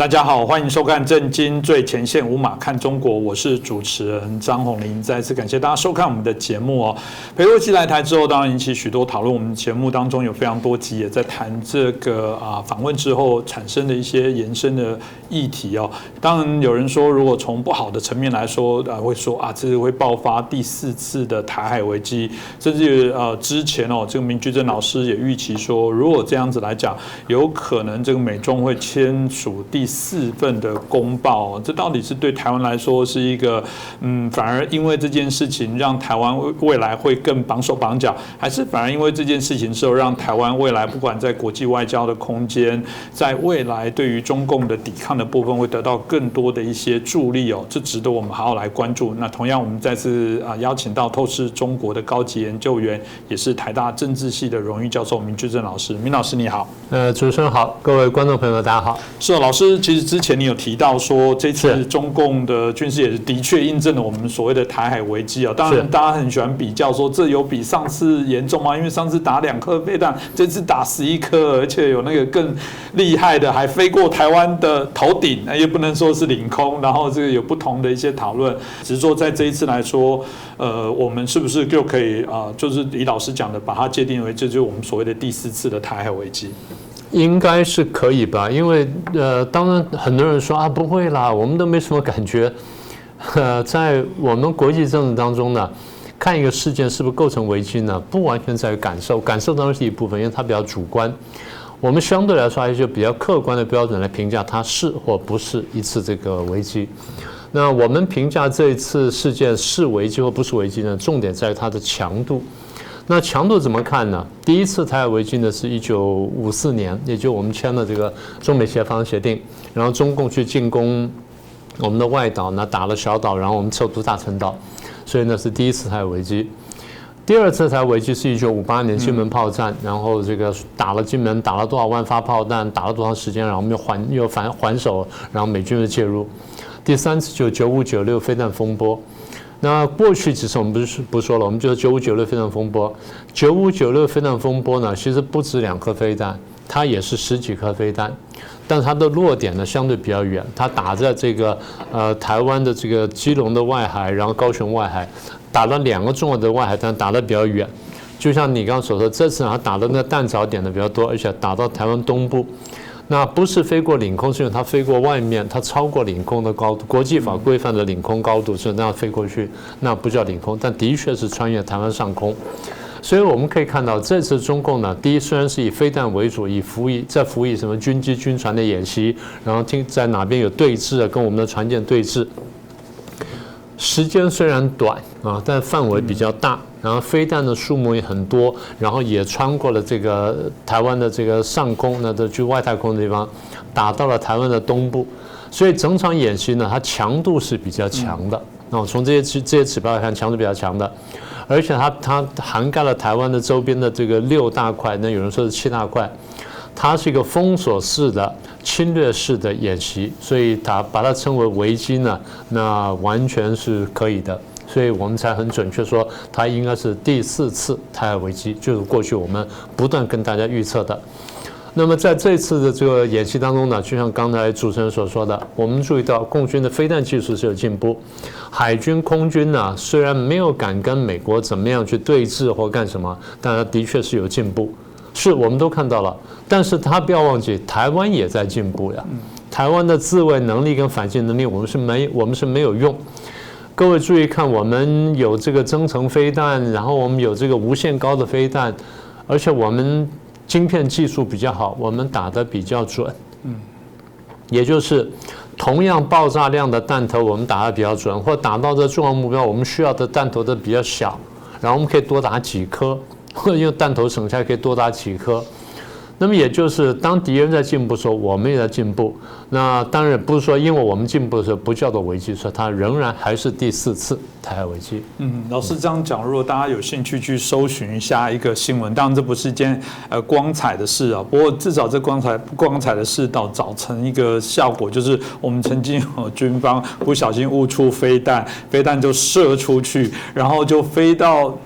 大家好，欢迎收看《震惊最前线》无马看中国，我是主持人张宏林。再次感谢大家收看我们的节目哦。裴洛西来台之后，当然引起许多讨论。我们节目当中有非常多集也在谈这个访问之后产生的一些延伸的议题哦。当然有人说，如果从不好的层面来说，会说这会爆发第4次的台海危机，甚至之前这个明居正老师也预期说，如果这样子来讲，有可能这个美中会签署第4份的公报，这到底是对台湾来说是一个反而因为这件事情让台湾未来会更绑手绑脚，还是反而因为这件事情之后让台湾未来不管在国际外交的空间，在未来对于中共的抵抗的部分会得到更多的一些助力哦，这值得我们好好来关注。那同样我们再次邀请到透视中国的高级研究员，也是台大政治系的荣誉教授明居正老师。明老师你好。主持人好，各位观众朋友大家好。是老师，其实之前你有提到说，这次中共的军事也的确印证了我们所谓的台海危机啊。当然，大家很喜欢比较说，这有比上次严重吗？因为上次打2颗飞弹，这次打11颗，而且有那个更厉害的，还飞过台湾的头顶，也不能说是领空。然后这个有不同的一些讨论，只是说在这一次来说，我们是不是就可以就是李老师讲的，把它界定为这就是我们所谓的第4次的台海危机？应该是可以吧，因为当然很多人说不会啦，我们都没什么感觉。在我们国际政治当中呢，看一个事件是不是构成危机呢，不完全在于感受，感受当然是一部分，因为它比较主观。我们相对来说还是比较客观的标准来评价它是或不是一次这个危机。那我们评价这一次事件是危机或不是危机呢，重点在于它的强度。那强度怎么看呢？第一次台海危机呢是1954年，也就我们签了这个中美协防协定，然后中共去进攻我们的外岛呢，打了小岛，然后我们撤出大陈岛，所以那是第一次台海危机。第二次台海危机是1958年金门炮战，然后这个打了金门，打了多少万发炮弹，打了多长时间，然后我们又还手，然后美军又介入。第3次就95、96飞弹风波。那过去几次我们不说了，我们就是95、96飞弹风波。95、96飞弹风波呢，其实不止2颗飞弹，它也是10几颗飞弹，但是它的落点呢相对比较远，它打在这个台湾的这个基隆的外海，然后高雄外海，打了2个重要的外海弹，打得比较远。就像你刚刚所说，这次它打的那弹着点的比较多，而且打到台湾东部。那不是飞过领空，是因为它飞过外面，它超过领空的高度，国际法规范的领空高度，所以那样飞过去，那不叫领空，但的确是穿越台湾上空。所以我们可以看到，这次中共呢，第一虽然是以飞弹为主，在辅以什么军机、军船的演习，然后在哪边有对峙跟我们的船舰对峙。时间虽然短但范围比较大，然后飞弹的数目也很多，然后也穿过了这个台湾的这个上空，那就外太空的地方，打到了台湾的东部，所以整场演习呢，它强度是比较强的。从这些指标来看，强度比较强的，而且它涵盖了台湾的周边的这个6大块，那有人说是7大块。它是一个封锁式的、侵略式的演习，所以把它称为危机呢，那完全是可以的。所以我们才很准确说，它应该是第4次台海危机，就是过去我们不断跟大家预测的。那么在这次的这个演习当中呢，就像刚才主持人所说的，我们注意到共军的飞弹技术是有进步，海军、空军呢虽然没有敢跟美国怎么样去对峙或干什么，但它的确是有进步。是我们都看到了，但是他不要忘记，台湾也在进步呀。台湾的自卫能力跟反击能力，我们是没有用。各位注意看，我们有这个增程飞弹，然后我们有这个无限高的飞弹，而且我们晶片技术比较好，我们打得比较准。也就是同样爆炸量的弹头，我们打得比较准，或打到这重要目标，我们需要的弹头都比较小，然后我们可以多打几颗。或者用弹头省下来可以多打几颗，那么也就是当敌人在进步的时候，我们也在进步。那当然不是说因为我们进步的时候不叫做危机，说它仍然还是第4次台海危机。老师这样讲，如果大家有兴趣去搜寻一下一个新闻，当然这不是一件光彩的事啊，不过至少这不光彩的事造成一个效果，就是我们曾经有军方不小心误触飞弹，飞弹就射出去，然后就飞到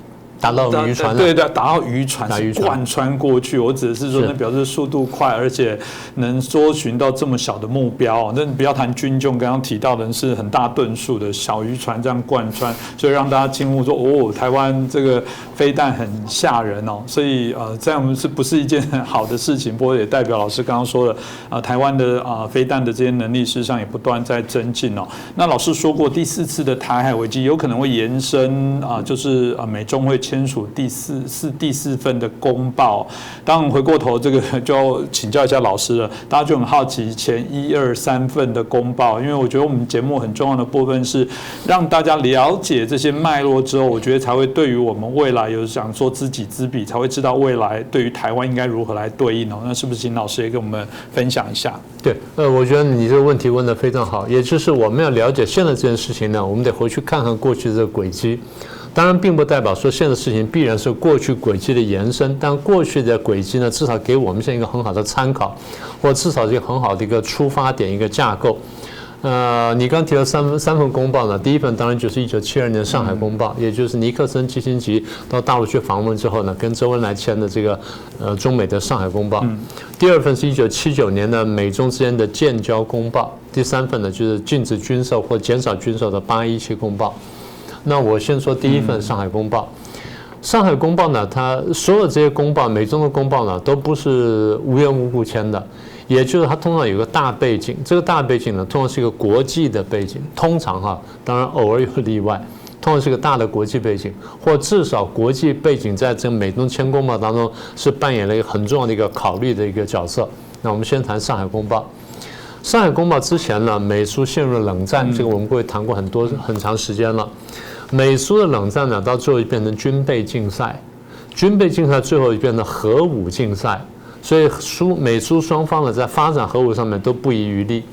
打到渔船，对，打到渔船是贯穿过去。我指的是说，那表示速度快，而且能搜寻到这么小的目标。那不要谈军用，刚刚提到的是很大吨数的小渔船这样贯穿，所以让大家惊呼说：“哦，台湾这个飞弹很吓人哦。”所以这样是不是一件很好的事情？不过也代表老师刚刚说的，台湾的飞弹的这些能力，事实上也不断在增进哦。那老师说过，第4次的台海危机有可能会延伸就是美中会签署第四份的公报。当然回过头这个就要请教一下老师了，大家就很好奇前1、2、3份的公报，因为我觉得我们节目很重要的部分是让大家了解这些脉络之后，我觉得才会对于我们未来有想说知己知彼，才会知道未来对于台湾应该如何来对应哦。那是不是请老师也跟我们分享一下？对，我觉得你这个问题问得非常好，也就是我们要了解现在这件事情呢，我们得回去看看过去的这个轨迹。当然，并不代表说现在的事情必然是过去轨迹的延伸，但过去的轨迹呢，至少给我们现在一个很好的参考，或至少是一个很好的一个出发点、一个架构。你刚提到三份公报呢，第一份当然就是1972年上海公报，也就是尼克森、基辛格到大陆去访问之后呢，跟周恩来签的这个中美的上海公报。第二份是1979年的美中之间的建交公报，第三份呢就是禁止军售或减少军售的817公报。那我先说第一份上海公报。上海公报呢，它所有这些公报，美中的公报呢，都不是无缘无故签的，也就是它通常有个大背景，这个大背景呢，通常是一个国际的背景，通常当然偶尔有例外，通常是个大的国际背景，或至少国际背景在这个美中签公报当中是扮演了一个很重要的一个考虑的一个角色。那我们先谈上海公报。上海公报之前呢，美苏陷入了冷战，这个我们过去谈过很长时间了。美苏的冷战呢，到最后就变成军备竞赛，军备竞赛最后就变成核武竞赛，所以美苏双方呢在发展核武上面都不遗余力，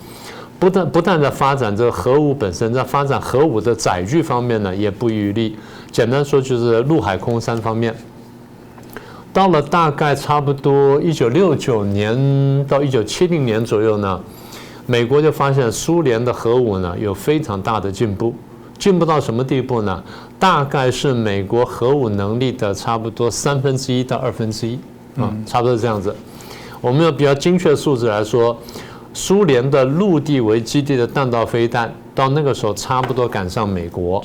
不但在发展这个核武本身，在发展核武的载具方面呢也不遗余力。简单说就是陆海空3方面。到了大概差不多1969年到1970年左右呢，美国就发现苏联的核武呢有非常大的进步。进步到什么地步呢？大概是美国核武能力的差不多1/3到1/2，差不多这样子。我们用比较精确的数字来说，苏联的陆地为基地的弹道飞弹，到那个时候差不多赶上美国。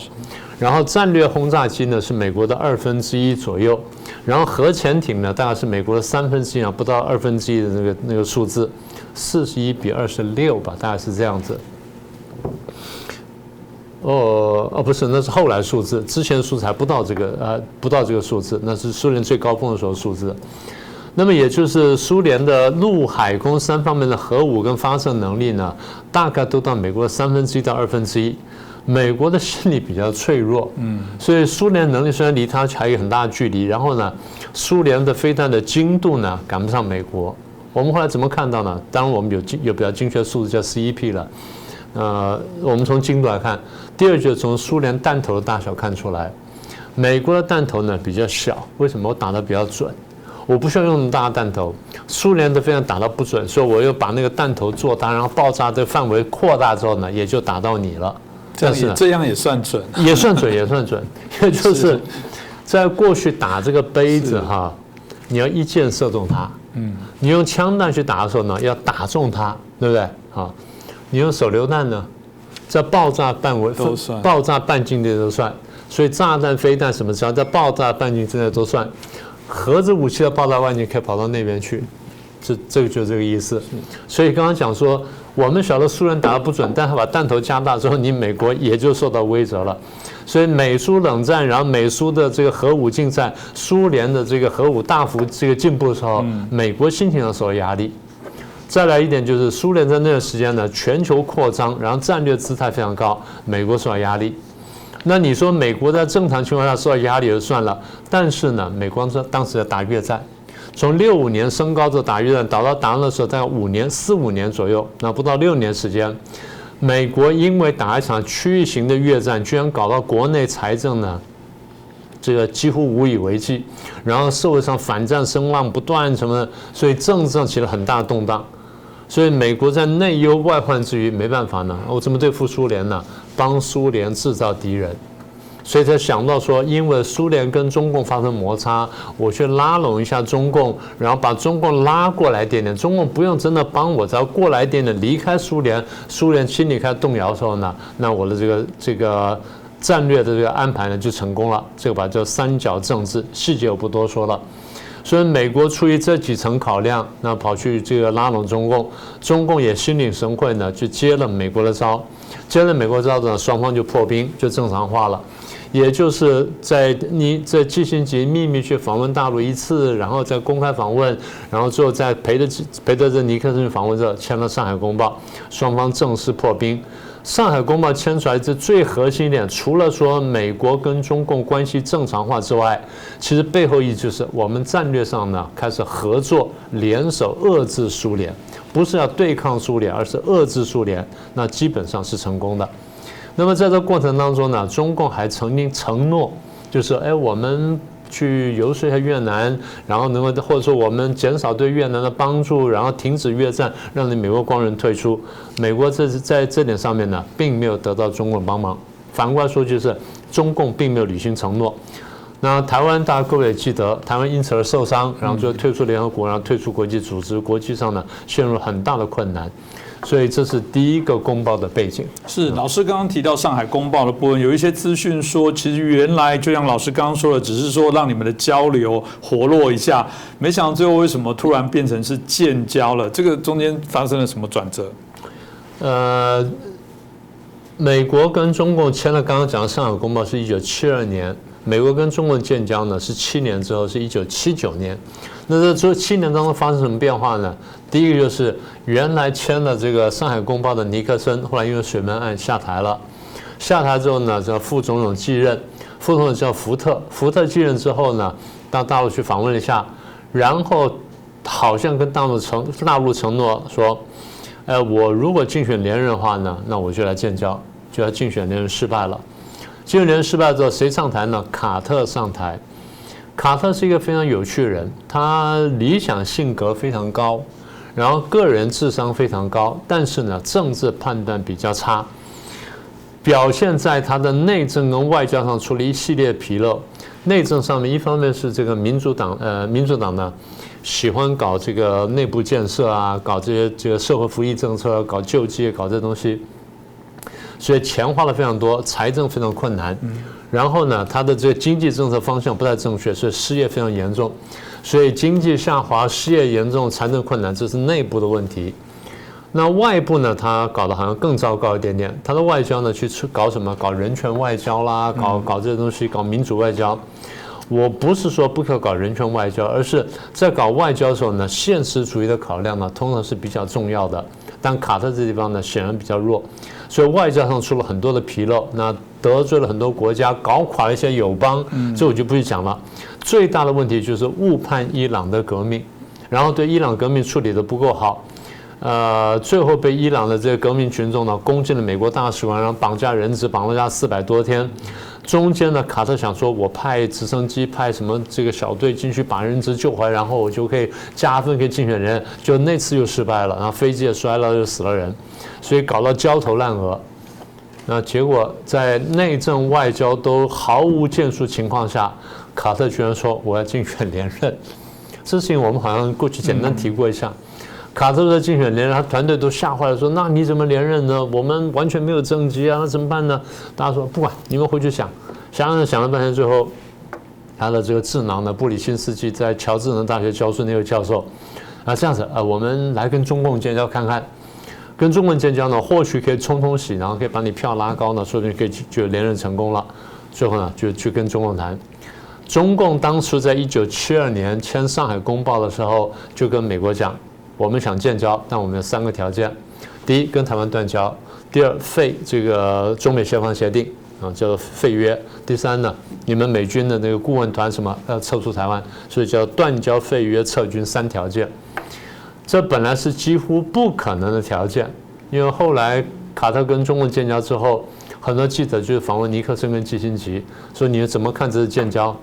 然后战略轰炸机呢是美国的1/2左右，然后核潜艇呢大概是美国的1/3不到1/2的那个数字，41比26吧，大概是这样子。不是，那是后来数字，之前数字还不到这个数字，那是苏联最高峰的时候数字。那么也就是苏联的陆海空3方面的核武跟发射能力呢，大概都到美国的1/3到1/2。美国的心理比较脆弱，所以苏联能力虽然离它还有很大的距离，然后呢，苏联的飞弹的精度呢赶不上美国。我们后来怎么看到呢？当然我们有比较精确的数字叫 CEP 了。我们从精度来看，第二就是从苏联弹头的大小看出来，美国的弹头呢比较小，为什么？我打得比较准，我不需要用那么大的弹头。苏联的飞弹打得不准，所以我又把那个弹头做大，然后爆炸的范围扩大之后呢，也就打到你了。这样也算准，也算准，也就是在过去打这个杯子你要一箭射中它，你用枪弹去打的时候呢，要打中它，对不对？你用手榴弹呢，在爆炸范围、爆炸半径内都算，所以炸弹、飞弹什么，只要在爆炸半径之内都算。核子武器的爆炸半径可以跑到那边去，这个就是这个意思。所以刚刚讲说，我们晓得苏联打得不准，但他把弹头加大之后，你美国也就受到威慑了。所以美苏冷战，然后美苏的这个核武竞赛，苏联的这个核武大幅这个进步的时候，美国心情上受到压力。再来一点就是苏联在那段时间呢，全球扩张，然后战略姿态非常高，美国受到压力。那你说美国在正常情况下受到压力就算了，但是呢，美国当时在打越战，从65年升高着打越战，打到的时候大概4、5年左右，那不到6年时间，美国因为打一场区域型的越战，居然搞到国内财政呢，这个几乎无以为继，然后社会上反战声浪不断什么的，所以政治上起了很大的动荡。所以美国在内忧外患之余没办法呢，我怎么对付苏联呢？帮苏联制造敌人。所以才想到说，因为苏联跟中共发生摩擦，我去拉拢一下中共，然后把中共拉过来一点点，中共不用真的帮我，只要过来一点点，离开苏联，苏联心里开始动摇的时候呢，那我的这个战略的这个安排呢就成功了。这个把叫三角政治，细节我不多说了。所以美国出于这几层考量，那跑去这个拉拢中共，中共也心领神会呢，就接了美国的招，接了美国招呢，双方就破冰，就正常化了。也就是在基辛格秘密去访问大陆一次，然后再公开访问，然后最后再陪着这尼克森访问这签了《上海公报》，双方正式破冰。《上海公报》签出来，这最核心一点，除了说美国跟中共关系正常化之外，其实背后意义就是我们战略上呢开始合作联手遏制苏联，不是要对抗苏联，而是遏制苏联，那基本上是成功的。那么在这过程当中呢，中共还曾经承诺，就是我们去游说一下越南，然后能够或者说我们减少对越南的帮助，然后停止越战，让你美国光人退出。美国在这点上面呢，并没有得到中共的帮忙。反过来说，就是中共并没有履行承诺。那台湾大家各位也记得，台湾因此而受伤，然后最后退出联合国，然后退出国际组织，国际上呢陷入很大的困难。所以这是第一个公报的背景。是老师刚刚提到上海公报的部分，有一些资讯说，其实原来就像老师刚刚说的，只是说让你们的交流活络一下，没想到最后为什么突然变成是建交了？这个中间发生了什么转折？美国跟中共签了刚刚讲的上海公报是1972年，美国跟中共建交呢是7年之后，是1979年。那这7年当中发生什么变化呢？第一个就是原来签了这个上海公报的尼克森，后来因为水门案下台了。下台之后呢，这副总统继任，副总统叫福特。福特继任之后呢，到大陆去访问了一下，然后好像跟大陆承诺说，我如果竞选连任的话呢，那我就来建交。就要竞选连任失败了。竞选连任失败之后，谁上台呢？卡特上台。卡特是一个非常有趣的人，他理想性格非常高，然后个人智商非常高，但是呢，政治判断比较差，表现在他的内政跟外交上出了一系列纰漏。内政上面，一方面是这个民主党呢喜欢搞这个内部建设啊，搞这个社会福利政策，搞救济，搞这东西，所以钱花了非常多，财政非常困难。然后呢，他的这个经济政策方向不太正确，所以失业非常严重。所以经济下滑、失业严重、财政困难，这是内部的问题。那外部呢，他搞得好像更糟糕一点点。他的外交呢，去搞什么？搞人权外交啦，搞这些东西，搞民主外交。我不是说不可搞人权外交，而是在搞外交的时候呢，现实主义的考量呢，通常是比较重要的。但卡特这地方呢，显然比较弱，所以外交上出了很多的纰漏，那得罪了很多国家，搞垮了一些友邦，这我就不去讲了。最大的问题就是误判伊朗的革命，然后对伊朗革命处理得不够好，最后被伊朗的这个革命群众呢攻进了美国大使馆，然后绑架人质，绑了他400多天。中间呢，卡特想说，我派直升机，派什么这个小队进去把人质救回来，然后我就可以加分，可以竞选人。就那次又失败了，然后飞机也摔了，又死了人，所以搞到焦头烂额。那结果在内政外交都毫无建树情况下，卡特居然说我要竞选连任。这事情我们好像过去简单提过一下。卡特的竞选连任，他团队都吓坏了，说：“那你怎么连任呢？我们完全没有政绩啊，那怎么办呢？”大家说：“不管，你们回去想。”想了半天，最后他的这个智囊呢，布里辛斯基在乔治城大学教书那位教授，这样子我们来跟中共建交看看，跟中共建交呢，或许可以冲洗，然后可以把你票拉高呢，说不定可以就连任成功了。最后呢，就去跟中共谈。中共当时在1972年签上海公报的时候，就跟美国讲。我们想建交，但我们有3个条件：第一，跟台湾断交；第二，废这个中美协防协定叫做废约；第三呢，你们美军的那个顾问团什么撤出台湾，所以叫断交、废约、撤军3条件。这本来是几乎不可能的条件，因为后来卡特跟中共建交之后，很多记者就是访问尼克森跟基辛格，说你们怎么看这是建交？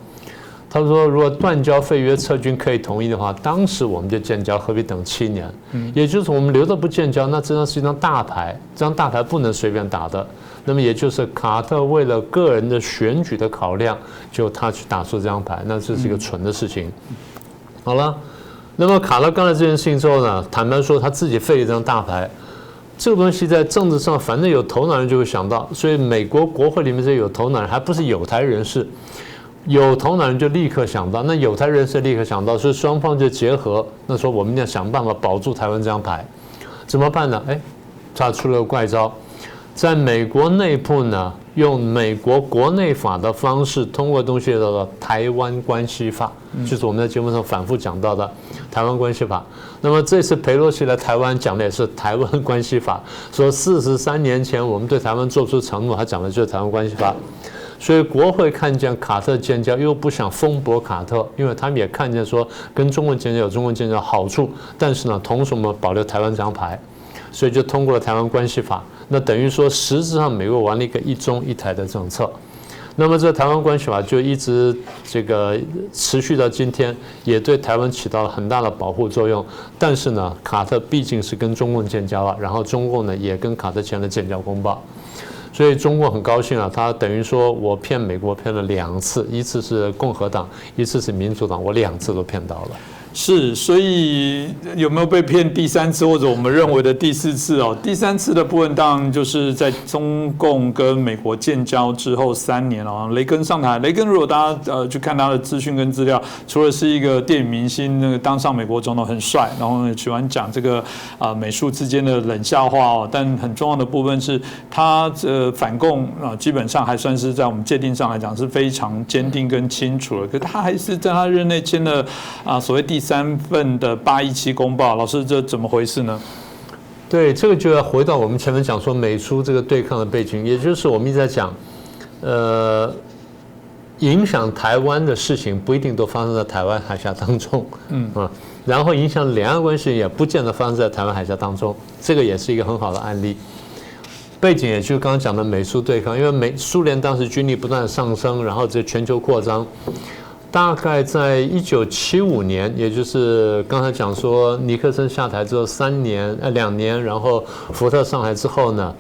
他说：“如果断交、废约、撤军可以同意的话，当时我们就建交，何必等7年？也就是我们留着不建交，那这张是一张大牌，这张大牌不能随便打的。那么也就是卡特为了个人的选举的考量，就他去打出这张牌，那这是一个蠢的事情。好了，那么卡特干了这件事情之后呢，坦白说他自己废了一张大牌。这个东西在政治上，反正有头脑人就会想到，所以美国国会里面这些有头脑人，还不是有台人士，有头脑人就立刻想到，那有台人士立刻想到，所以双方就结合，那说我们要想办法保住台湾这张牌，怎么办呢？他出了个怪招，在美国内部呢，用美国国内法的方式通过东西叫做台湾关系法，就是我们在节目上反复讲到的台湾关系法。那么这次裴洛西来台湾讲的也是台湾关系法，说43年前我们对台湾做出承诺，他讲的就是台湾关系法。所以国会看见卡特建交，又不想封驳卡特，因为他们也看见说跟中国建交有中国建交的好处，但是呢，同时我们保留台湾这张牌，所以就通过了台湾关系法。那等于说实质上美国玩了一个一中一台的政策。那么这台湾关系法就一直这个持续到今天，也对台湾起到了很大的保护作用。但是呢，卡特毕竟是跟中共建交了，然后中共呢也跟卡特签了建交公报，所以中共很高兴啊，他等于说我骗美国骗了2次，一次是共和党，一次是民主党，我2次都骗到了。是，所以有没有被骗第3次或者我们认为的第4次哦？第3次的部分当然就是在中共跟美国建交之后3年哦，雷根上台。雷根如果大家去看他的资讯跟资料，除了是一个电影明星，那个当上美国总统很帅，然后喜欢讲这个美术之间的冷笑话哦，但很重要的部分是他反共基本上还算是在我们界定上来讲是非常坚定跟清楚的。可是他还是在他任内签了所谓第3份的817公报，老师这怎么回事呢？对，这个就要回到我们前面讲说美苏这个对抗的背景，也就是我们一直在讲，影响台湾的事情不一定都发生在台湾海峡当中，然后影响两岸关系也不见得发生在台湾海峡当中，这个也是一个很好的案例。背景也就是刚刚讲的美苏对抗，因为苏联当时军力不断上升，然后这全球扩张。大概在1975年，也就是刚才讲说尼克森下台之后2年，然后福特上台之后呢，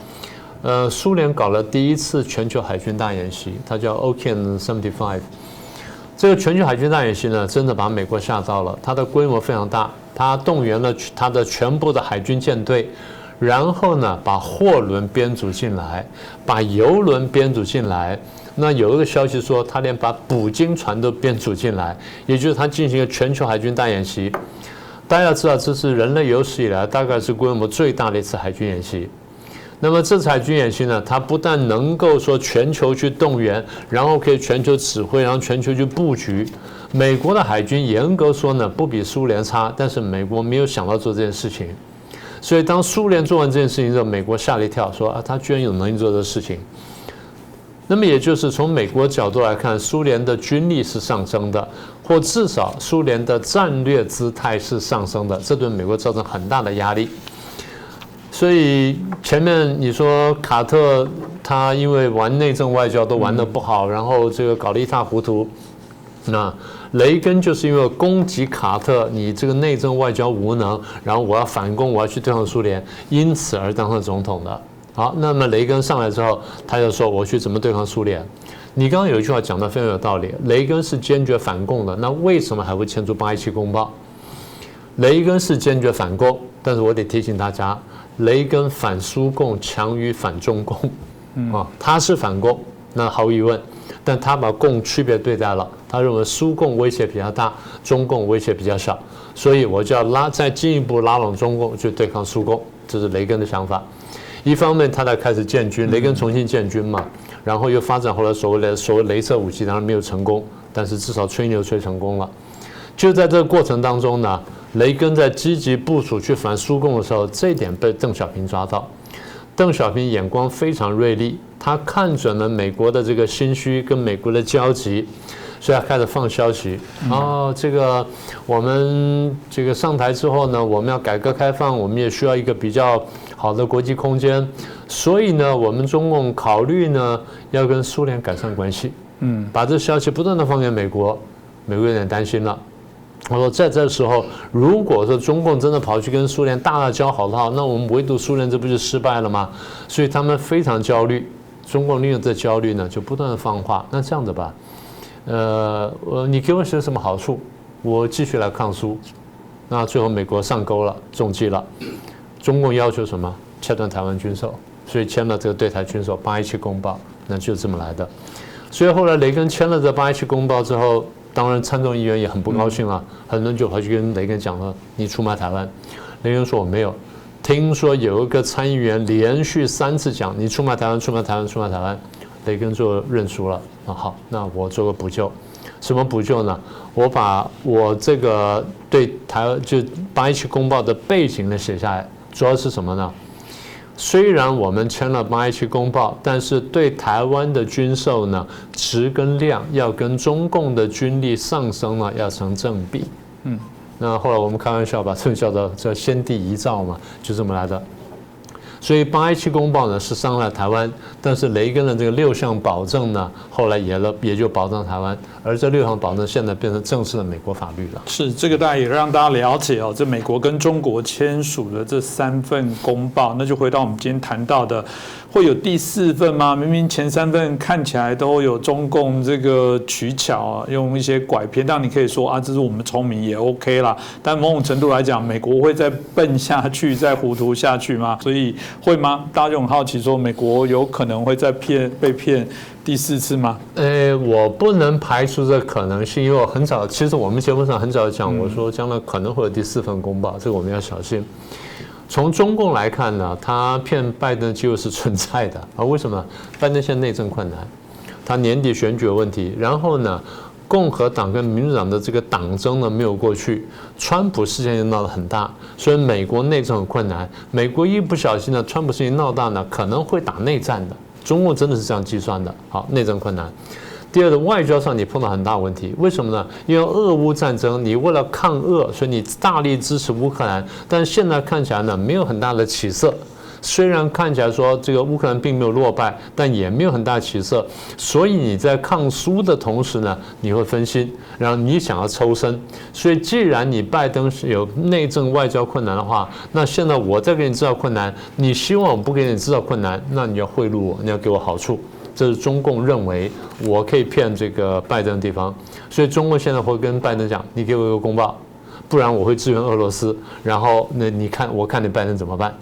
苏联搞了第一次全球海军大演习，它叫 Okean 75。这个全球海军大演习呢，真的把美国吓到了，它的规模非常大，它动员了它的全部的海军舰队。然后呢，把货轮编组进来，把油轮编组进来。那有一个消息说，他连把捕鲸船都编组进来，也就是他进行了全球海军大演习。大家要知道，这是人类有史以来大概是规模最大的一次海军演习。那么这次海军演习呢，它不但能够说全球去动员，然后可以全球指挥，然后全球去布局。美国的海军严格说呢，不比苏联差，但是美国没有想到做这件事情。所以当苏联做完这件事情之后，美国吓了一跳，说他居然有能力做这事情。那么也就是从美国角度来看，苏联的军力是上升的，或至少苏联的战略姿态是上升的，这对美国造成很大的压力。所以前面你说卡特他因为玩内政外交都玩得不好，然后这个搞得一塌糊涂。那雷根就是因为攻击卡特，你这个内政外交无能，然后我要反攻，我要去对抗苏联，因此而当上总统的。好，那么雷根上来之后，他就说我去怎么对抗苏联。你刚刚有一句话讲得非常有道理，雷根是坚决反共的，那为什么还会签出817公报？雷根是坚决反共，但是我得提醒大家，雷根反苏共强于反中共，他是反共，那毫无疑问。但他把共区别对待了，他认为苏共威胁比较大，中共威胁比较小，所以我就要再进一步拉拢中共去对抗苏共，这是雷根的想法。一方面他才开始建军，雷根重新建军嘛，然后又发展后来所谓雷射武器，当然没有成功，但是至少吹牛吹成功了。就在这个过程当中呢，雷根在积极部署去反苏共的时候，这一点被邓小平抓到。邓小平眼光非常锐利，他看准了美国的这个心虚跟美国的交集，所以他开始放消息。这个我们这个上台之后呢，我们要改革开放，我们也需要一个比较好的国际空间，所以呢，我们中共考虑呢要跟苏联改善关系。把这消息不断的放给美国，美国有点担心了。我说在这时候，如果说中共真的跑去跟苏联大交好的话，那我们围堵苏联这不就失败了吗？所以他们非常焦虑。中共利用这焦虑呢，就不断的放话。那这样子吧，你给我些什么好处，我继续来抗苏。那最后美国上钩了，中计了。中共要求什么？切断台湾军售，所以签了这个对台军售817公报，那就这么来的。所以后来雷根签了这817公报之后，当然参众议员也很不高兴了，很多人就跑去跟雷根讲了，你出卖台湾。雷根说我没有。听说有一个参议员连续3次讲你出卖台湾，出卖台湾，出卖台湾，雷根就认输了。好，那我做个补救，什么补救呢？我把我这个对台湾就817公报的背景呢写下来，主要是什么呢？虽然我们签了817公报，但是对台湾的军售呢，值跟量要跟中共的军力上升呢要成正比。那后来我们开玩笑把这个叫做先帝遗诏嘛，就这么来的。所以817公报呢是伤害台湾，但是雷根的这个6项保证呢，后来也就保障台湾，而这6项保证现在变成正式的美国法律了。是这个，大家也让大家了解哦，这美国跟中国签署的这3份公报，那就回到我们今天谈到的，会有第4份吗？明明前3份看起来都有中共这个取巧用一些拐骗，但你可以说啊，这是我们聪明也 OK 啦。但某种程度来讲，美国会再笨下去，再糊涂下去吗？所以会吗？大家就很好奇说，美国有可能会再被骗第4次吗？我不能排除这可能性，因为我很早，其实我们节目上很早讲，我说将来可能会有第4份公报，这个我们要小心。从中共来看呢，他骗拜登机会是存在的啊？为什么？拜登现在内政困难，他年底选举有问题，然后呢，共和党跟民主党的这个党争呢没有过去，川普事件也闹得很大，所以美国内政很困难。美国一不小心呢，川普事情闹大呢，可能会打内战的。中共真的是这样计算的。好，内政困难。第二个，外交上你碰到很大问题，为什么呢？因为俄乌战争，你为了抗俄，所以你大力支持乌克兰，但是现在看起来呢，没有很大的起色。虽然看起来说这个乌克兰并没有落败，但也没有很大起色。所以你在抗苏的同时呢，你会分心，然后你想要抽身。所以既然你拜登是有内政外交困难的话，那现在我再给你制造困难，你希望我不给你制造困难，那你要贿赂我，你要给我好处。这是中共认为我可以骗这个拜登的地方，所以中共现在会跟拜登讲，你给我一个公报，不然我会支援俄罗斯，然后那我看你拜登怎么办。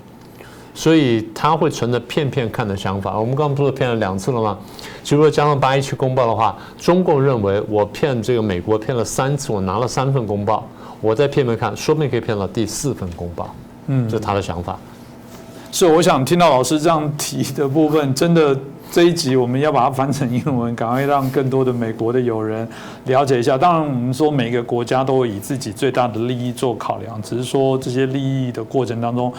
所以他会存着骗看的想法。我们刚刚不是骗了2次了吗？其实如果加上817公报的话，中共认为我骗这个美国骗了3次，我拿了3份公报，我再骗看，说不定可以骗到第4份公报。这是他的想法。是，我想听到老师这样提的部分，真的这一集我们要把它翻成英文，赶快让更多的美国的友人了解一下。当然，我们说每个国家都会以自己最大的利益做考量，只是说这些利益的过程当中，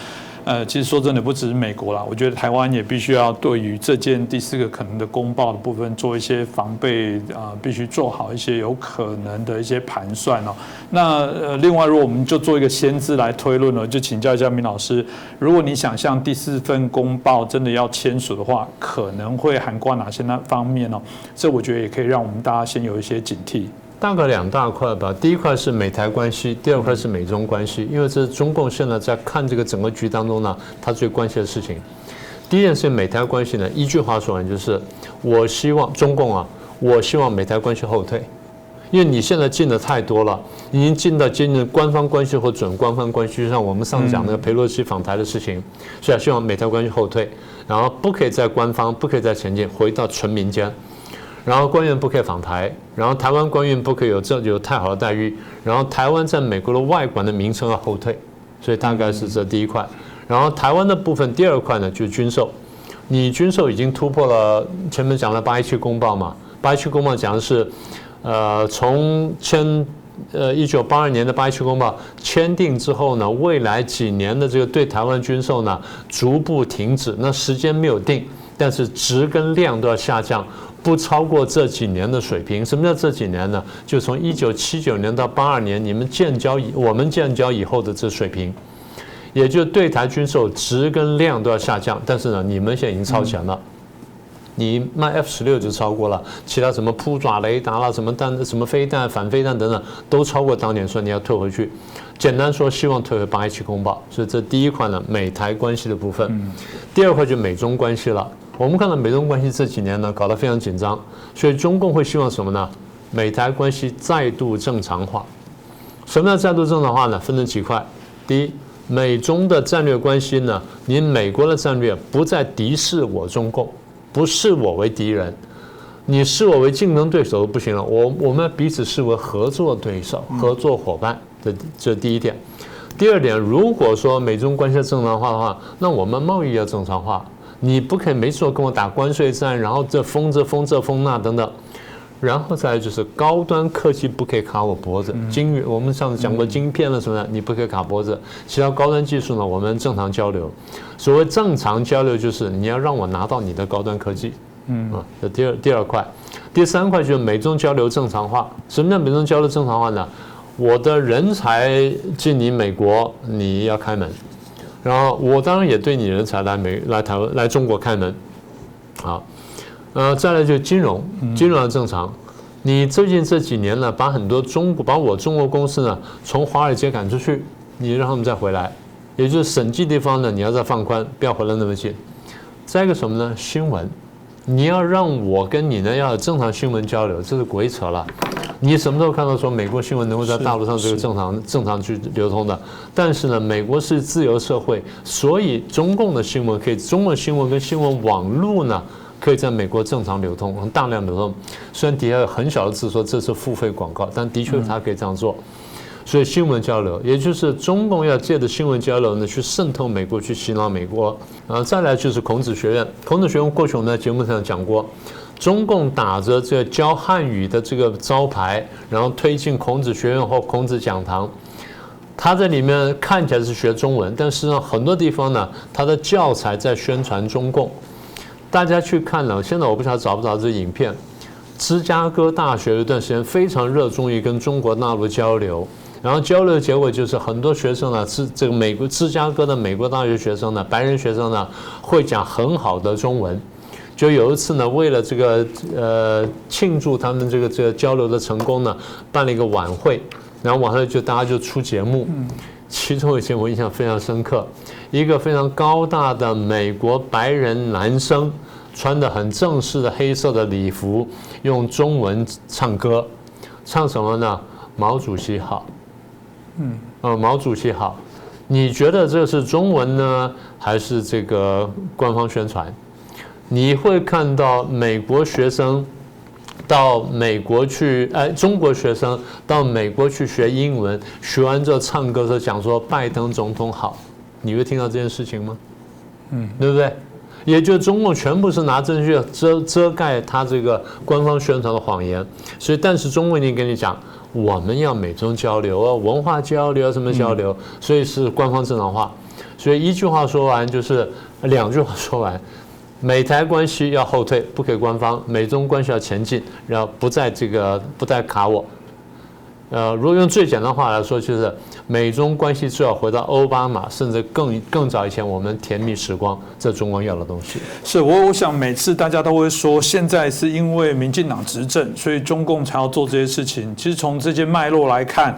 其实说真的，不只是美国啦，我觉得台湾也必须要对于这件第4个可能的公报的部分做一些防备必须做好一些有可能的一些盘算哦。那另外，如果我们就做一个先知来推论了，就请教一下明老师，如果你想象第4份公报真的要签署的话，可能会涵盖哪些方面呢？这我觉得也可以让我们大家先有一些警惕。大概2大块吧，第一块是美台关系，第二块是美中关系，因为这是中共现在在看这个整个局当中呢，他最关心的事情。第一件事情，美台关系呢，一句话说完就是，我希望中共啊，我希望美台关系后退，因为你现在进的太多了，已经进到接近官方关系或准官方关系，就像我们上次讲那个裴洛西访台的事情，所以希望美台关系后退，然后不可以再官方，不可以再前进，回到纯民间。然后官员不可以访台，然后台湾官员不可以有太好的待遇，然后台湾在美国的外管的名称要后退，所以大概是这第一块。然后台湾的部分第二块呢就是军售，你军售已经突破了前面讲了817公报嘛，817公报讲的是，从1982年的817公报签订之后呢，未来几年的这个对台湾军售呢逐步停止，那时间没有定，但是质跟量都要下降。不超过这几年的水平。什么叫这几年呢？就从1979年到82年，我们建交以后的这水平，也就对台军售质跟量都要下降。但是呢，你们现在已经超前了，你卖 F-16就超过了，其他什么扑爪雷达啦、什么飞弹、反飞弹等等，都超过当年，说你要退回去。简单说，希望退回817公报。所以这第一块呢，美台关系的部分。第二块就美中关系了。我们看到美中关系这几年呢搞得非常紧张，所以中共会希望什么呢？美台关系再度正常化。什么叫再度正常化呢？分成几块。第一，美中的战略关系呢，你美国的战略不再敌视我中共，不视我为敌人，你视我为竞争对手都不行了，我们彼此视为合作对手、合作伙伴，这第一点。第二点，如果说美中关系正常化的话，那我们贸易要正常化，你不可以没事跟我打关税战，然后这封那等等。然后再来就是高端科技不可以卡我脖子，我们上次讲过晶片了什么的，你不可以卡脖子。其他高端技术呢，我们正常交流。所谓正常交流，就是你要让我拿到你的高端科技。这第二块。第三块就是美中交流正常化。什么叫美中交流正常化呢？我的人才进你美国，你要开门，然后我当然也对你人才来中国开门，好。再来就金融要正常。你最近这几年呢，把我中国公司呢从华尔街赶出去，你让他们再回来，也就是审计地方呢，你要再放宽，不要回来那么近。再一个什么呢？新闻，你要让我跟你呢要有正常新闻交流，这是鬼扯了。你什么时候看到说美国新闻能够在大陆上这个正常去流通的？但是呢，美国是自由社会，所以中共的新闻中文新闻跟新闻网络呢，可以在美国正常流通，大量流通。虽然底下有很小的字说这是付费广告，但的确它可以这样做。所以新闻交流，也就是中共要借着新闻交流呢，去渗透美国，去洗脑美国。再来就是孔子学院。孔子学院过去我们在节目上讲过，中共打着这个教汉语的这个招牌，然后推进孔子学院或孔子讲堂。他在里面看起来是学中文，但实际上很多地方呢，他的教材在宣传中共。大家去看了，现在我不晓得找不找这影片。芝加哥大学有一段时间非常热衷于跟中国大陆交流，然后交流的结果就是很多学生呢，这个芝加哥的美国大学学生呢，白人学生呢，会讲很好的中文。就有一次呢，为了这个庆祝他们这个交流的成功呢，办了一个晚会，然后晚上大家就出节目。其中有一节我印象非常深刻，一个非常高大的美国白人男生，穿得很正式的黑色的礼服，用中文唱歌，唱什么呢？毛主席好。毛主席好。你觉得这是中文呢，还是这个官方宣传？你会看到美国学生到美国去，中国学生到美国去学英文，学完之后唱歌的时候讲说拜登总统好，你会听到这件事情吗？对不对？也就中共全部是拿证据遮盖他这个官方宣传的谎言，所以但是中共一定跟你讲，我们要美中交流啊，文化交流什么交流，所以是官方正常化。所以一句话说完就是两句话说完。美台关系要后退，不可以官方；美中关系要前进，然后不再卡我。如果用最简单的话来说，就是美中关系最好回到奥巴马，甚至更早以前我们甜蜜时光，这中共要的东西。是我想每次大家都会说，现在是因为民进党执政，所以中共才要做这些事情。其实从这些脉络来看，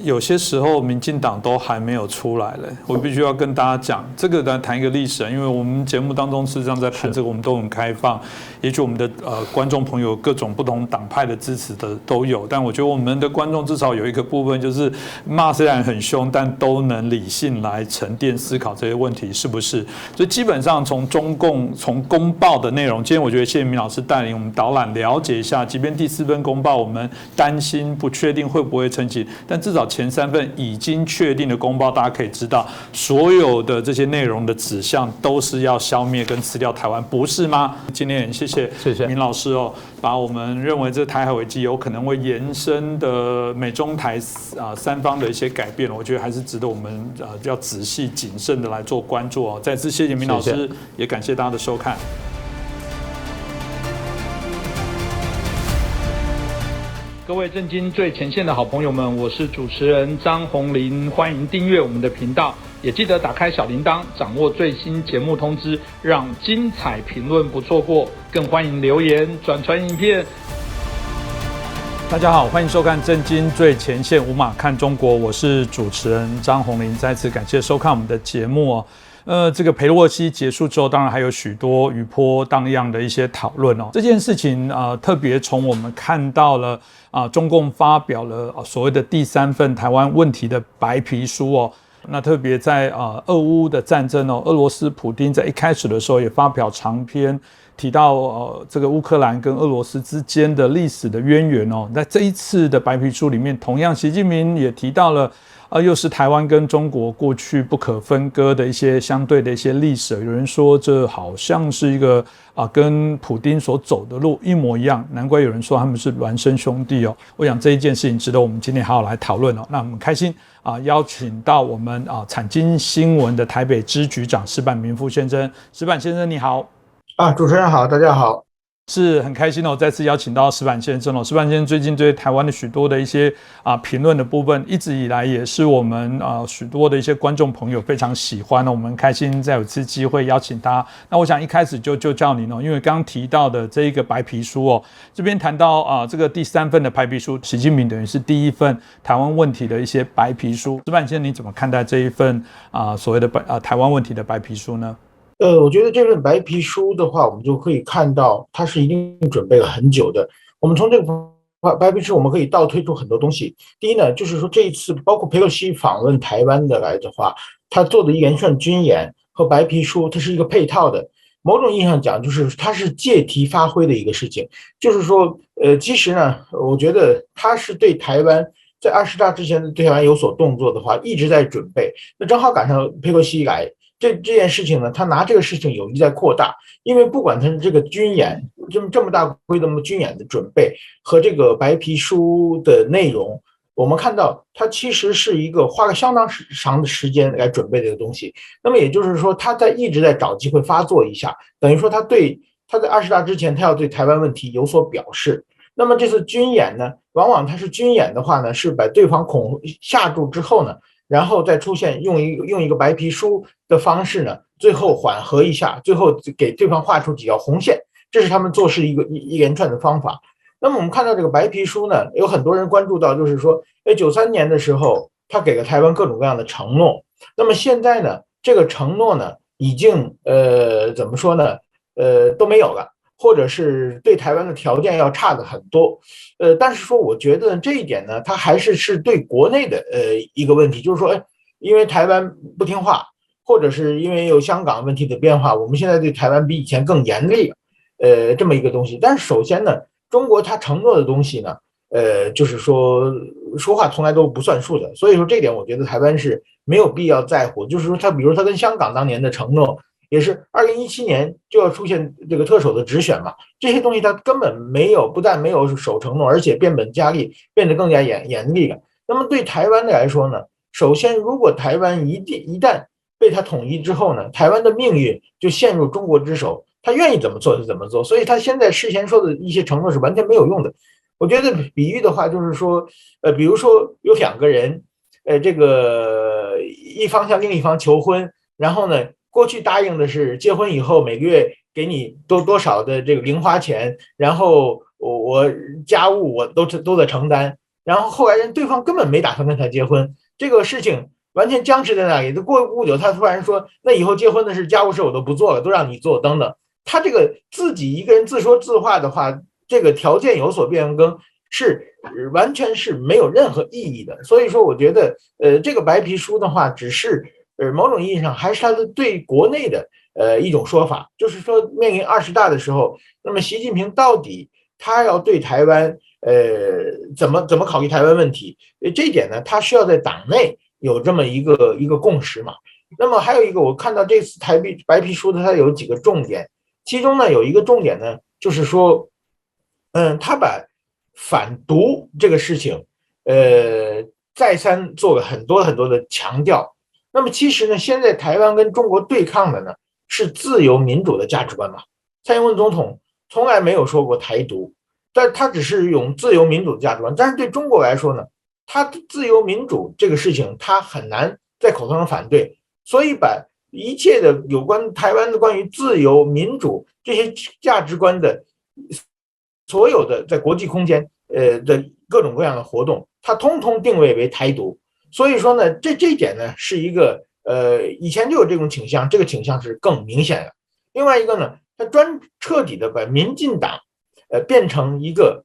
有些时候民进党都还没有出来了，我必须要跟大家讲这个来谈一个历史，因为我们节目当中事实上在谈这个我们都很开放，也许我们的观众朋友各种不同党派的支持的都有，但我觉得我们的观众至少有一个部分就是骂虽然很凶，但都能理性来沉淀思考这些问题是不是？所以基本上从中共从公报的内容，今天我觉得谢谢明老师带领我们导览了解一下，即便第4份公报我们担心不确定会不会成型，但至少前3份已经确定的公报，大家可以知道，所有的这些内容的指向都是要消灭跟吃掉台湾，不是吗？今天也谢谢明老师哦，把我们认为这台海危机有可能会延伸的美中台3方的一些改变，我觉得还是值得我们要仔细谨慎的来做关注哦。再次谢谢明老师，也感谢大家的收看。各位震惊最前线的好朋友们，我是主持人张宏林，欢迎订阅我们的频道，也记得打开小铃铛，掌握最新节目通知，让精彩评论不错过，更欢迎留言转传影片。大家好，欢迎收看震惊最前线无马看中国，我是主持人张宏林，再次感谢收看我们的节目哦。这个裴洛西结束之后，当然还有许多余波荡漾的一些讨论哦。这件事情特别从我们看到了中共发表了所谓的第3份台湾问题的白皮书哦。那特别在俄乌的战争哦，俄罗斯普丁在一开始的时候也发表长篇，提到这个乌克兰跟俄罗斯之间的历史的渊源哦。在这一次的白皮书里面，同样习近平也提到了又是台湾跟中国过去不可分割的一些相对的一些历史。有人说这好像是一个跟普丁所走的路一模一样，难怪有人说他们是孪生兄弟哦。我想这一件事情值得我们今天好好来讨论哦。那我们开心邀请到我们产经新闻的台北支局长石板明夫先生。石板先生你好。主持人好，大家好。是很开心哦，再次邀请到石板先生哦。石板先生最近对台湾的许多的一些评论的部分，一直以来也是我们许多的一些观众朋友非常喜欢哦。我们开心再有次机会邀请他。那我想一开始就叫您哦，因为刚刚提到的这一个白皮书哦，这边谈到这个第3份的白皮书，习近平等于是第1份台湾问题的一些白皮书。石板先生你怎么看待这一份所谓的台湾问题的白皮书呢？我觉得这份白皮书的话，我们就可以看到它是一定准备了很久的。我们从这个白皮书，我们可以倒推出很多东西。第一呢，就是说这一次包括裴洛西访问台湾的来的话，他做的一连串军演和白皮书，它是一个配套的。某种意义上讲，就是它是借题发挥的一个事情。就是说，其实呢，我觉得他是对台湾在20大之前对台湾有所动作的话，一直在准备。那正好赶上裴洛西来。这件事情呢，他拿这个事情有意在扩大，因为不管他是这个军演这么大规模军演的准备和这个白皮书的内容，我们看到它其实是一个花了相当长的时间来准备这个东西。那么也就是说，他一直在找机会发作一下，等于说他在20大之前，他要对台湾问题有所表示。那么这次军演呢，往往他是军演的话呢，是把对方吓住之后呢，然后再出现用一个白皮书的方式呢，最后缓和一下，最后给对方画出几条红线，这是他们做事一连串的方法。那么我们看到这个白皮书呢，有很多人关注到，就是说，93年的时候，他给了台湾各种各样的承诺。那么现在呢，这个承诺呢，已经怎么说呢，都没有了。或者是对台湾的条件要差的很多，但是说我觉得这一点呢，它还是对国内的一个问题，就是说，因为台湾不听话，或者是因为有香港问题的变化，我们现在对台湾比以前更严厉了，这么一个东西。但是首先呢，中国它承诺的东西呢，就是说话从来都不算数的，所以说这点我觉得台湾是没有必要在乎，就是说比如他跟香港当年的承诺。也是2017年就要出现这个特首的直选嘛，这些东西他根本没有，不但没有守承诺，而且变本加厉，变得更加严厉了。那么对台湾来说呢，首先如果台湾一旦被他统一之后呢，台湾的命运就陷入中国之手，他愿意怎么做就怎么做，所以他现在事先说的一些承诺是完全没有用的。我觉得比喻的话就是说，比如说有2个人，这个一方向另一方求婚，然后呢，过去答应的是结婚以后每个月给你多少的这个零花钱，然后我家务我都在承担，然后后来对方根本没打算跟他结婚，这个事情完全僵持在那里。过不久他突然说，那以后结婚的事家务事我都不做了，都让你做等等。他这个自己一个人自说自话的话，这个条件有所变更是完全是没有任何意义的。所以说我觉得这个白皮书的话只是某种意义上还是他的对国内的一种说法，就是说面临20大的时候，那么习近平到底他要对台湾怎么考虑台湾问题，这一点呢，他需要在党内有这么一个共识嘛。那么还有一个，我看到这次白皮书的它有几个重点，其中呢有一个重点呢，就是说，他把反独这个事情，再三做了很多的强调。那么其实呢，现在台湾跟中国对抗的呢是自由民主的价值观嘛。蔡英文总统从来没有说过台独，但他只是用自由民主的价值观。但是对中国来说呢，他自由民主这个事情他很难在口头上反对，所以把一切的有关台湾的关于自由民主这些价值观的所有的在国际空间的各种各样的活动，他通通定位为台独。所以说呢，这一点呢是一个以前就有这种倾向，这个倾向是更明显的。另外一个呢，他彻底的把民进党变成一个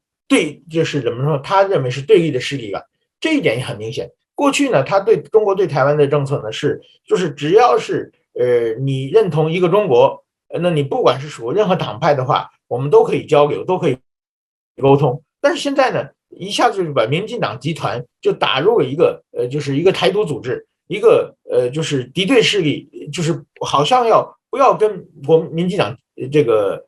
就是怎么说，他认为是对立的势力了，这一点也很明显。过去呢，他对中国对台湾的政策呢就是只要是你认同一个中国，那你不管是属任何党派的话，我们都可以交流，都可以沟通。但是现在呢，一下子就把民进党集团就打入了一个就是一个台独组织，一个就是敌对势力，就是好像不要跟民进党这个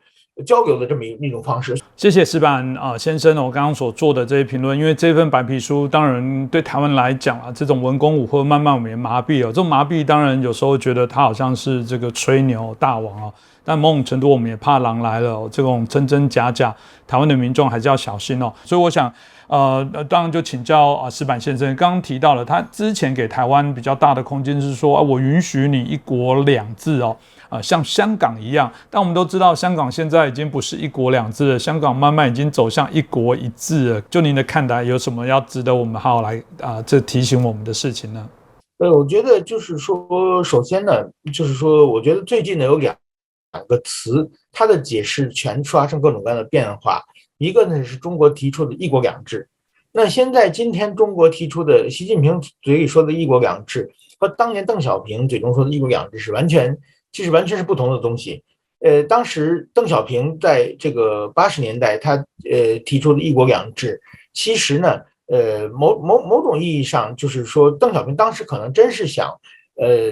交流的这么一种方式。谢谢石板先生我刚刚所做的这些评论，因为这份白皮书当然对台湾来讲这种文攻武吓慢慢我们也麻痹了。这种麻痹当然有时候觉得它好像是这个吹牛大王但某种程度我们也怕狼来了这种真真假假，台湾的民众还是要小心所以我想当然就请教石板先生，刚刚提到了他之前给台湾比较大的空间是说我允许你一国两制像香港一样，但我们都知道香港现在已经不是一国两制了，香港慢慢已经走向一国一制了。就您的看来，有什么要值得我们好好来这提醒我们的事情呢？我觉得就是说，首先呢，就是说，我觉得最近呢有两个词，它的解释全发生各种各样的变化。一个呢是中国提出的一国两制，那现在今天中国提出的习近平嘴里说的一国两制，和当年邓小平嘴中说的一国两制其实完全是不同的东西。当时邓小平在这个80年代他提出的一国两制，其实呢某种意义上就是说邓小平当时可能真是想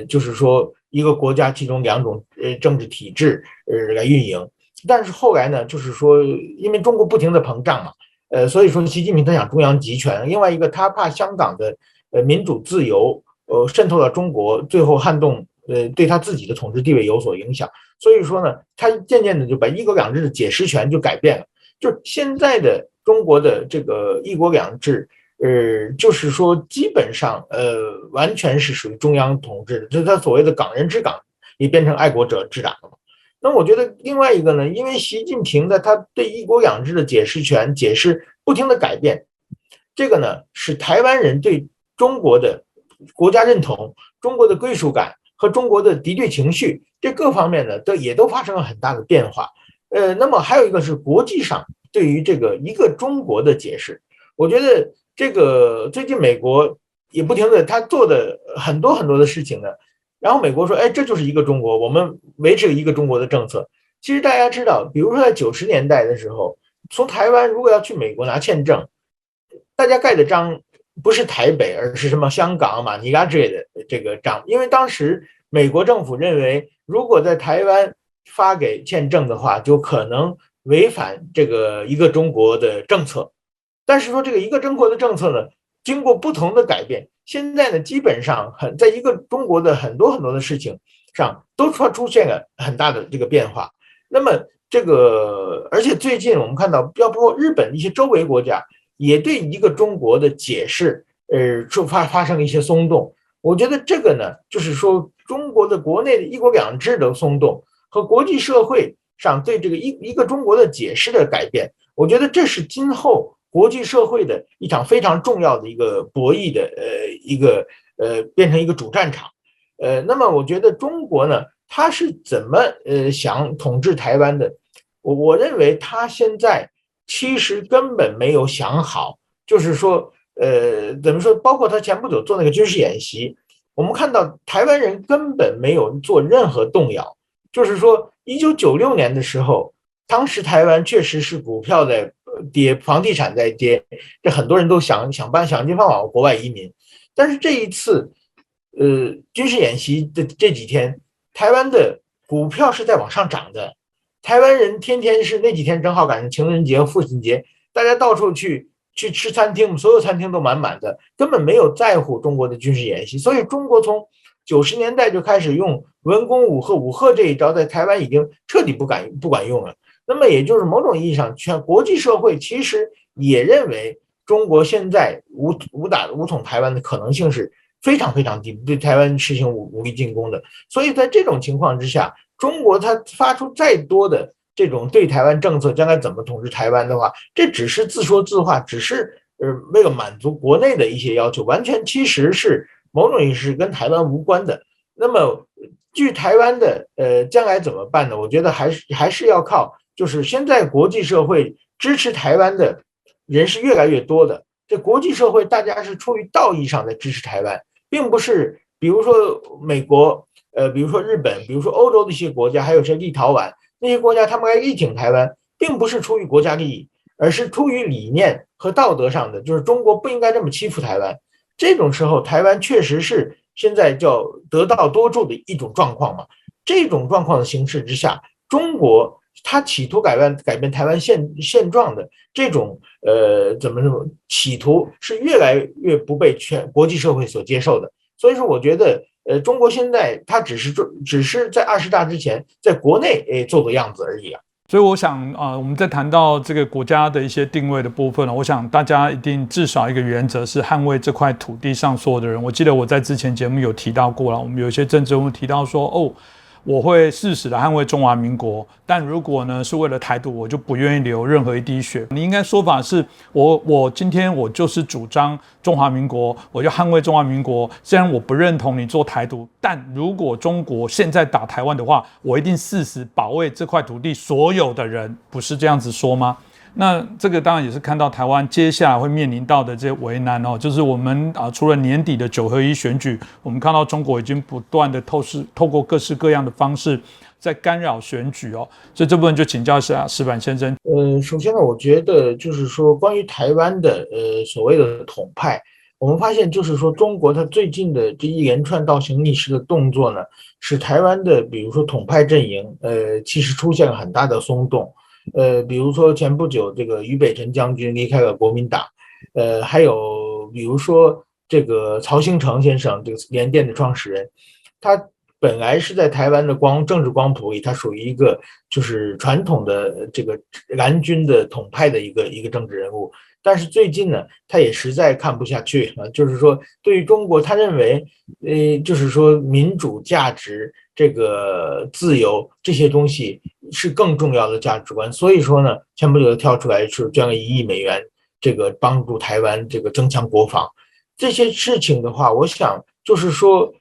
就是说一个国家其中两种政治体制来运营，但是后来呢就是说因为中国不停的膨胀嘛，所以说习近平他想中央集权，另外一个他怕香港的民主自由渗透到中国，最后撼动对他自己的统治地位有所影响，所以说呢，他渐渐的就把一国两制的解释权就改变了，就是现在的中国的这个一国两制，就是说基本上完全是属于中央统治的，就是他所谓的港人治港，也变成爱国者治港了。那我觉得另外一个呢，因为习近平的他对一国两制的解释不停的改变，这个呢使台湾人对中国的国家认同、中国的归属感和中国的敌对情绪，这各方面呢也都发生了很大的变化。那么还有一个是国际上对于这个一个中国的解释，我觉得这个最近美国也不停的他做的很多的事情呢，然后美国说，这就是一个中国，我们维持一个中国的政策。其实大家知道，比如说在90年代的时候，从台湾如果要去美国拿签证，大家盖的章不是台北，而是什么香港、马尼拉之类的这个章，因为当时美国政府认为，如果在台湾发给签证的话，就可能违反这个一个中国的政策。但是说这个一个中国的政策呢，经过不同的改变，现在呢基本上在一个中国的很多的事情上都出现了很大的这个变化。那么这个，而且最近我们看到，包括日本一些周围国家也对一个中国的解释，发生了一些松动。我觉得这个呢，就是说中国的国内的一国两制的松动和国际社会上对这个一个中国的解释的改变，我觉得这是今后国际社会的一场非常重要的一个博弈的变成一个主战场。那么我觉得中国呢，他是怎么想统治台湾的？我认为他现在其实根本没有想好，就是说怎么说？包括他前不久做那个军事演习，我们看到台湾人根本没有做任何动摇。就是说，1996年的时候，当时台湾确实是股票在跌，房地产在跌，这很多人都想尽办法往国外移民。但是这一次，军事演习的这几天，台湾的股票是在往上涨的。台湾人天天是那几天正好赶上情人节和父亲节，大家到处去吃餐厅，所有餐厅都满满的，根本没有在乎中国的军事演习。所以中国从90年代就开始用文攻武吓这一招，在台湾已经彻底不管用了。那么也就是某种意义上，全国际社会其实也认为中国现在武统台湾的可能性是非常非常低，对台湾实行武力进攻的。所以在这种情况之下，中国它发出再多的这种对台湾政策，将来怎么统治台湾的话，这只是自说自话，只是为了满足国内的一些要求，完全其实是某种意义是跟台湾无关的。那么据台湾的将来怎么办呢？我觉得还是要靠，就是现在国际社会支持台湾的人是越来越多的。这国际社会大家是出于道义上的支持台湾，并不是比如说美国，比如说日本，比如说欧洲的一些国家，还有些立陶宛那些国家，他们来力挺台湾，并不是出于国家利益，而是出于理念和道德上的，就是中国不应该这么欺负台湾。这种时候，台湾确实是现在叫得道多助的一种状况嘛。这种状况的形势之下，中国他企图改变台湾现状的这种怎么说企图是越来越不被国际社会所接受的。所以说，我觉得中国现在它只是在20大之前，在国内做做样子而已啊。所以我想我们在谈到这个国家的一些定位的部分，我想大家一定至少一个原则是捍卫这块土地上所有的人。我记得我在之前节目有提到过了，我们有一些政治人物提到说，我会誓死的捍卫中华民国，但如果呢是为了台独，我就不愿意流任何一滴血。你应该说法是我今天我就是主张中华民国，我就捍卫中华民国。虽然我不认同你做台独，但如果中国现在打台湾的话，我一定誓死保卫这块土地所有的人，不是这样子说吗？那这个当然也是看到台湾接下来会面临到的这些为难哦，就是我们除了年底的9合1选举，我们看到中国已经不断的透过各式各样的方式在干扰选举哦，所以这部分就请教一下矢板先生。首先呢，我觉得就是说关于台湾的所谓的统派，我们发现就是说中国它最近的这一连串倒行逆施的动作呢，使台湾的比如说统派阵营其实出现了很大的松动。比如说前不久这个俞北辰将军离开了国民党，还有比如说这个曹兴诚先生，这个联电的创始人，他本来是在台湾的政治光谱里，他属于一个就是传统的这个蓝军的统派的一个政治人物，但是最近呢，他也实在看不下去啊，就是说对于中国，他认为就是说民主价值、这个自由这些东西是更重要的价值观，所以说呢，前不久跳出来是捐了1亿美元，这个帮助台湾这个增强国防。这些事情的话，我想就是说，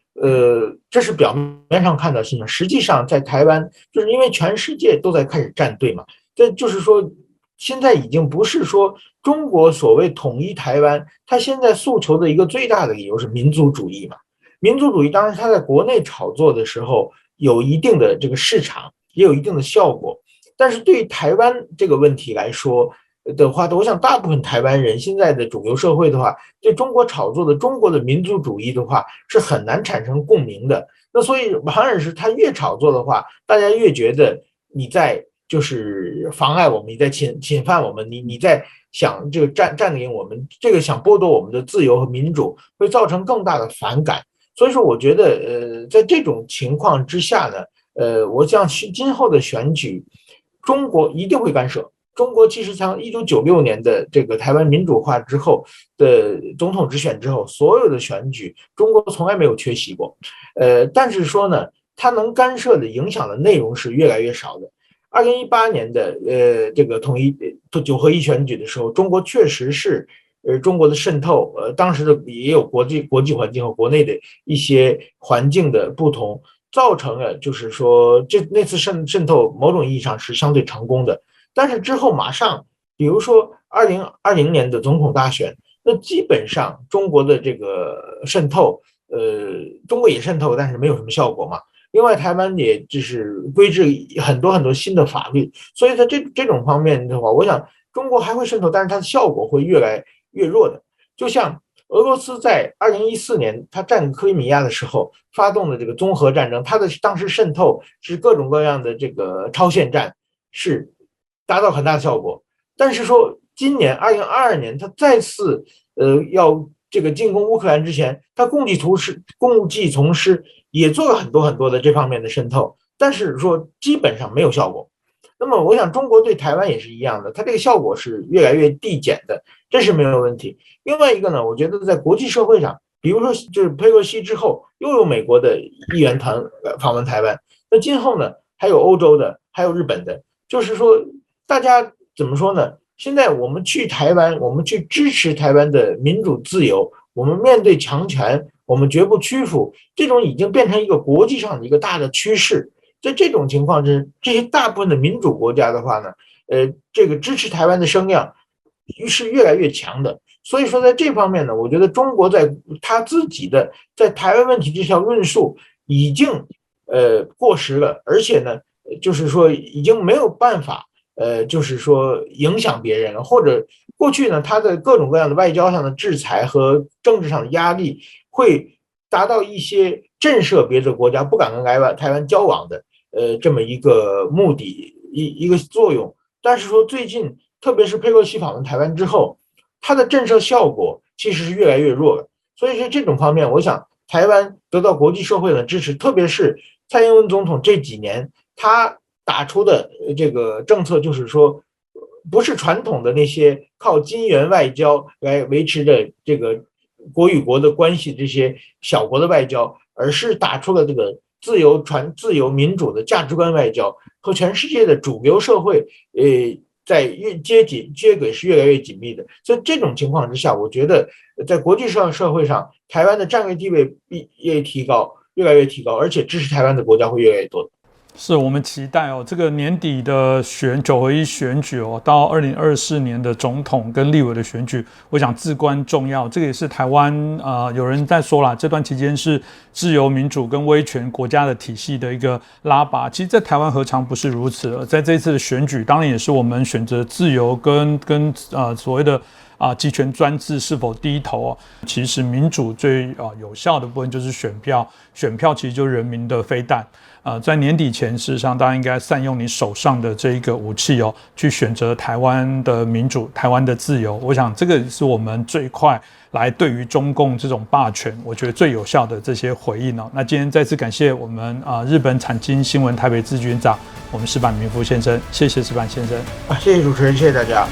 这是表面上看到的事情，实际上在台湾，就是因为全世界都在开始站队嘛，这就是说，现在已经不是说中国所谓统一台湾，它现在诉求的一个最大的理由是民族主义嘛。民族主义当然它在国内炒作的时候有一定的这个市场，也有一定的效果，但是对于台湾这个问题来说的话，我想大部分台湾人现在的主流社会的话，对中国炒作的中国的民族主义的话是很难产生共鸣的。那所以反而是他越炒作的话，大家越觉得你在就是妨碍我们，你在侵犯我们，你在想这个占领我们，这个想剥夺我们的自由和民主，会造成更大的反感。所以说，我觉得在这种情况之下呢，我想今后的选举，中国一定会干涉。中国其实像1996年的这个台湾民主化之后的总统直选之后，所有的选举，中国从来没有缺席过。但是说呢，它能干涉的影响的内容是越来越少的。2018年的这个9合1选举的时候，中国确实是中国的渗透，当时的也有国际环境和国内的一些环境的不同，造成了就是说那次渗透某种意义上是相对成功的。但是之后马上，比如说2020年的总统大选，那基本上中国的这个渗透，中国也渗透，但是没有什么效果嘛。另外，台湾也就是规制很多新的法律，所以在这种方面的话，我想中国还会渗透，但是它的效果会越来越弱的。就像俄罗斯在2014年它占克里米亚的时候发动的这个综合战争，它的当时渗透是各种各样的这个超限战，是达到很大的效果。但是说今年2022年，它再次要这个进攻乌克兰之前，它共济从师也做了很多的这方面的渗透，但是说基本上没有效果。那么我想中国对台湾也是一样的，它这个效果是越来越递减的，这是没有问题。另外一个呢，我觉得在国际社会上，比如说就是佩洛西之后，又有美国的议员团访问台湾，那今后呢还有欧洲的，还有日本的，就是说大家怎么说呢？现在我们去台湾，我们去支持台湾的民主自由，我们面对强权，我们绝不屈服，这种已经变成一个国际上的一个大的趋势。在这种情况之，这些大部分的民主国家的话呢，这个支持台湾的声量是越来越强的。所以说，在这方面呢，我觉得中国在他自己的在台湾问题这条论述已经过时了，而且呢，就是说已经没有办法就是说影响别人了，或者过去呢，他的各种各样的外交上的制裁和政治上的压力会达到一些震慑别的国家不敢跟台湾交往的这么一个目的一个作用。但是说最近，特别是佩洛西访问台湾之后，它的震慑效果其实是越来越弱了。所以说这种方面，我想台湾得到国际社会的支持，特别是蔡英文总统这几年他打出的这个政策，就是说不是传统的那些靠金元外交来维持的这个国与国的关系这些小国的外交，而是打出了这个自由民主的价值观外交，和全世界的主流社会在接轨是越来越紧密的。所以这种情况之下，我觉得在国际上社会上，台湾的战略地位越来越提高，而且支持台湾的国家会越来越多。是我们期待这个年底的9合1选举到2024年的总统跟立委的选举，我想至关重要。这个也是台湾有人在说啦，这段期间是自由民主跟威权国家的体系的一个拉拔。其实，在台湾何尝不是如此了？在这一次的选举，当然也是我们选择自由跟所谓的集权专制是否低头其实民主最有效的部分就是选票，选票其实就是人民的飞弹。在年底前，事实上大家应该善用你手上的这一个武器去选择台湾的民主、台湾的自由。我想这个是我们最快来对于中共这种霸权，我觉得最有效的这些回应那今天再次感谢我们日本产经新闻台北支局长，我们矢板明夫先生，谢谢矢板先生。谢谢主持人，谢谢大家。